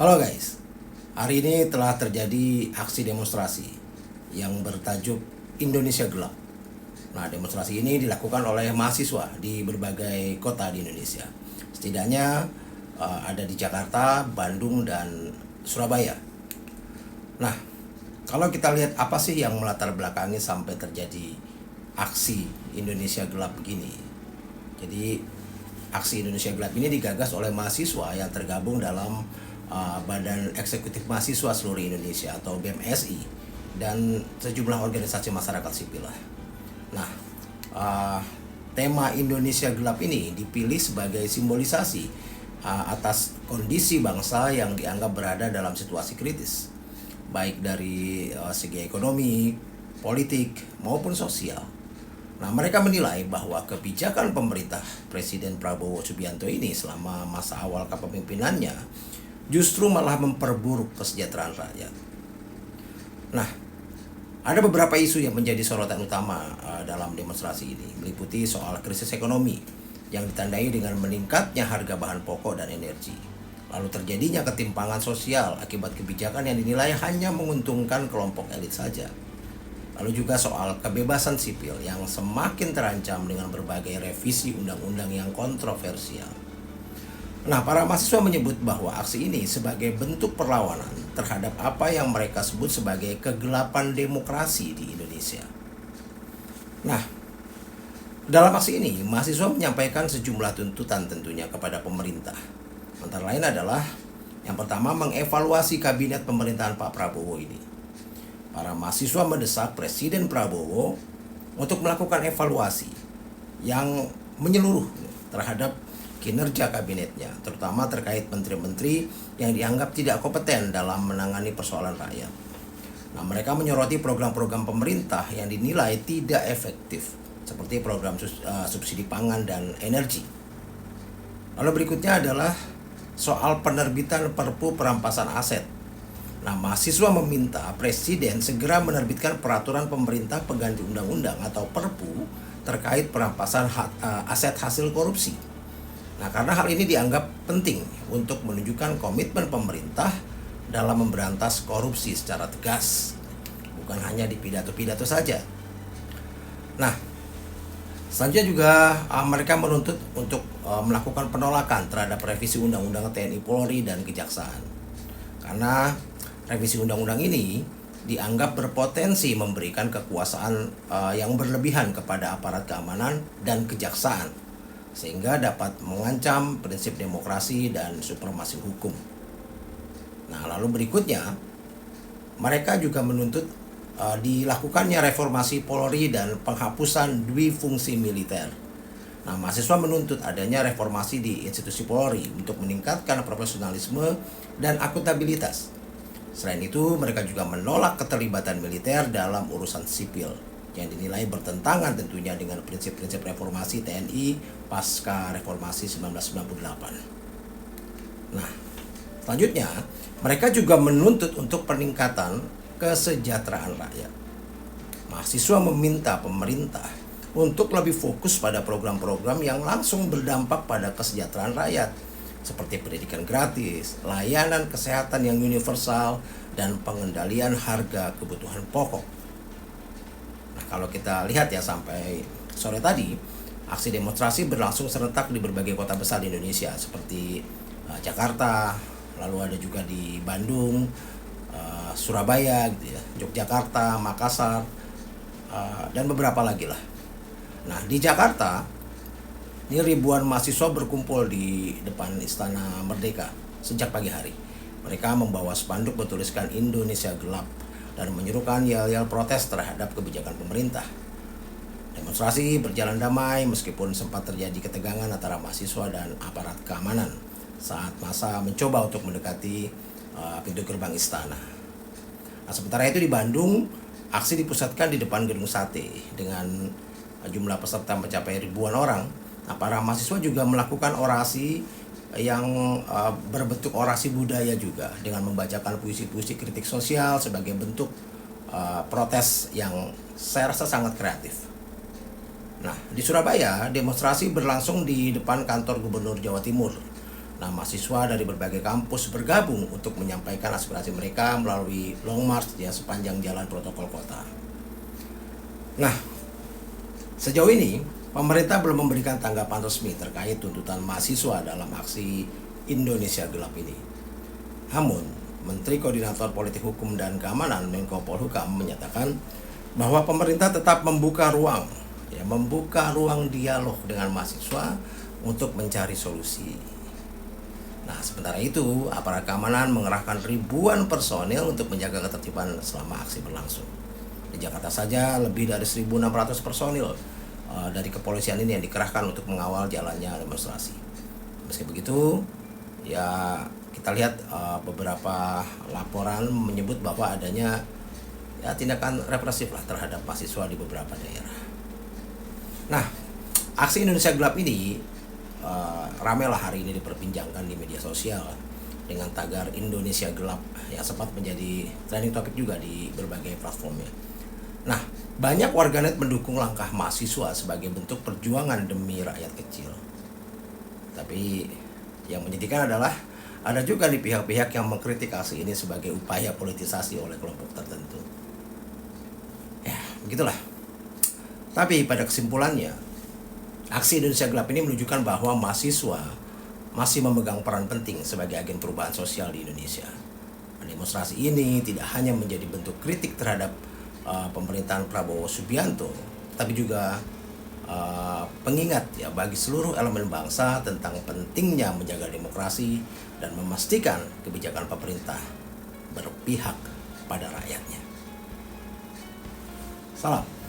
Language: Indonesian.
Halo guys, hari ini telah terjadi aksi demonstrasi yang bertajuk Indonesia Gelap. Nah, demonstrasi ini dilakukan oleh mahasiswa di berbagai kota di Indonesia. Setidaknya ada di Jakarta, Bandung, dan Surabaya. Nah, kalau kita lihat apa sih yang melatar belakangi sampai terjadi aksi Indonesia Gelap begini. Jadi, aksi Indonesia Gelap ini digagas oleh mahasiswa yang tergabung dalam Badan Eksekutif Mahasiswa Seluruh Indonesia atau BMSI dan sejumlah organisasi masyarakat sipil lah. Nah, tema Indonesia Gelap ini dipilih sebagai simbolisasi atas kondisi bangsa yang dianggap berada dalam situasi kritis, baik dari segi ekonomi, politik, maupun sosial. Nah, mereka menilai bahwa kebijakan pemerintah Presiden Prabowo Subianto ini selama masa awal kepemimpinannya justru malah memperburuk kesejahteraan rakyat. Nah, ada beberapa isu yang menjadi sorotan utama dalam demonstrasi ini, meliputi soal krisis ekonomi yang ditandai dengan meningkatnya harga bahan pokok dan energi. Lalu terjadinya ketimpangan sosial akibat kebijakan yang dinilai hanya menguntungkan kelompok elit saja. Lalu juga soal kebebasan sipil yang semakin terancam dengan berbagai revisi undang-undang yang kontroversial. Nah, para mahasiswa menyebut bahwa aksi ini sebagai bentuk perlawanan terhadap apa yang mereka sebut sebagai kegelapan demokrasi di Indonesia. Nah, dalam aksi ini, mahasiswa menyampaikan sejumlah tuntutan tentunya kepada pemerintah. Antara lain adalah, yang pertama, mengevaluasi kabinet pemerintahan Pak Prabowo ini. Para mahasiswa mendesak Presiden Prabowo untuk melakukan evaluasi yang menyeluruh terhadap kinerja kabinetnya, terutama terkait menteri-menteri yang dianggap tidak kompeten dalam menangani persoalan rakyat. Nah, mereka menyoroti program-program pemerintah yang dinilai tidak efektif, seperti program subsidi pangan dan energi. Lalu berikutnya adalah soal penerbitan Perpu perampasan aset. Nah, mahasiswa meminta Presiden segera menerbitkan peraturan pemerintah pengganti undang-undang atau Perpu terkait perampasan aset hasil korupsi. Nah, karena hal ini dianggap penting untuk menunjukkan komitmen pemerintah dalam memberantas korupsi secara tegas, bukan hanya di pidato-pidato saja. Nah, selanjutnya juga mereka menuntut untuk melakukan penolakan terhadap revisi Undang-Undang TNI Polri dan Kejaksaan. Karena revisi undang-undang ini dianggap berpotensi memberikan kekuasaan yang berlebihan kepada aparat keamanan dan kejaksaan, sehingga dapat mengancam prinsip demokrasi dan supremasi hukum. Nah, lalu berikutnya, mereka juga menuntut dilakukannya reformasi Polri dan penghapusan dwifungsi militer. Nah, mahasiswa menuntut adanya reformasi di institusi Polri untuk meningkatkan profesionalisme dan akuntabilitas. Selain itu, mereka juga menolak keterlibatan militer dalam urusan sipil yang dinilai bertentangan tentunya dengan prinsip-prinsip reformasi TNI pasca reformasi 1998. Nah, selanjutnya mereka juga menuntut untuk peningkatan kesejahteraan rakyat. Mahasiswa meminta pemerintah untuk lebih fokus pada program-program yang langsung berdampak pada kesejahteraan rakyat, seperti pendidikan gratis, layanan kesehatan yang universal, dan pengendalian harga kebutuhan pokok. Nah, kalau kita lihat ya, sampai sore tadi, aksi demonstrasi berlangsung serentak di berbagai kota besar di Indonesia, seperti Jakarta, lalu ada juga di Bandung, Surabaya, gitu ya, Yogyakarta, Makassar, dan beberapa lagi lah. Nah, di Jakarta, ini ribuan mahasiswa berkumpul di depan Istana Merdeka sejak pagi hari. Mereka membawa spanduk bertuliskan Indonesia Gelap dan menyerukan yel-yel protes terhadap kebijakan pemerintah. Demonstrasi berjalan damai meskipun sempat terjadi ketegangan antara mahasiswa dan aparat keamanan saat massa mencoba untuk mendekati pintu gerbang istana. Nah, sementara itu di Bandung, aksi dipusatkan di depan Gedung Sate dengan jumlah peserta mencapai ribuan orang. Nah, para mahasiswa juga melakukan orasi yang berbentuk orasi budaya juga, dengan membacakan puisi-puisi kritik sosial sebagai bentuk protes yang saya rasa sangat kreatif. Nah, di Surabaya, demonstrasi berlangsung di depan kantor Gubernur Jawa Timur. Nah, mahasiswa dari berbagai kampus bergabung untuk menyampaikan aspirasi mereka melalui long march ya sepanjang jalan protokol kota. Nah, sejauh ini pemerintah belum memberikan tanggapan resmi terkait tuntutan mahasiswa dalam aksi Indonesia Gelap ini. Namun, Menteri Koordinator Politik Hukum dan Keamanan Menko Polhukam menyatakan bahwa pemerintah tetap membuka ruang dialog dengan mahasiswa untuk mencari solusi. Nah, sementara itu, aparat keamanan mengerahkan ribuan personil untuk menjaga ketertiban selama aksi berlangsung. Di Jakarta saja, lebih dari 1.600 personil dari kepolisian ini yang dikerahkan untuk mengawal jalannya demonstrasi. Meski begitu, ya kita lihat beberapa laporan menyebut bahwa adanya tindakan represif lah terhadap mahasiswa di beberapa daerah. Nah, aksi Indonesia Gelap ini ramailah hari ini diperbincangkan di media sosial dengan tagar Indonesia Gelap yang sempat menjadi trending topik juga di berbagai platformnya. Nah, banyak warganet mendukung langkah mahasiswa sebagai bentuk perjuangan demi rakyat kecil. Tapi yang menyedihkan adalah ada juga di pihak-pihak yang mengkritik aksi ini sebagai upaya politisasi oleh kelompok tertentu. Ya, begitulah. Tapi pada kesimpulannya, aksi Indonesia Gelap ini menunjukkan bahwa mahasiswa masih memegang peran penting sebagai agen perubahan sosial di Indonesia. Demonstrasi ini tidak hanya menjadi bentuk kritik terhadap pemerintahan Prabowo Subianto, tapi juga pengingat ya bagi seluruh elemen bangsa tentang pentingnya menjaga demokrasi dan memastikan kebijakan pemerintah berpihak pada rakyatnya. Salam.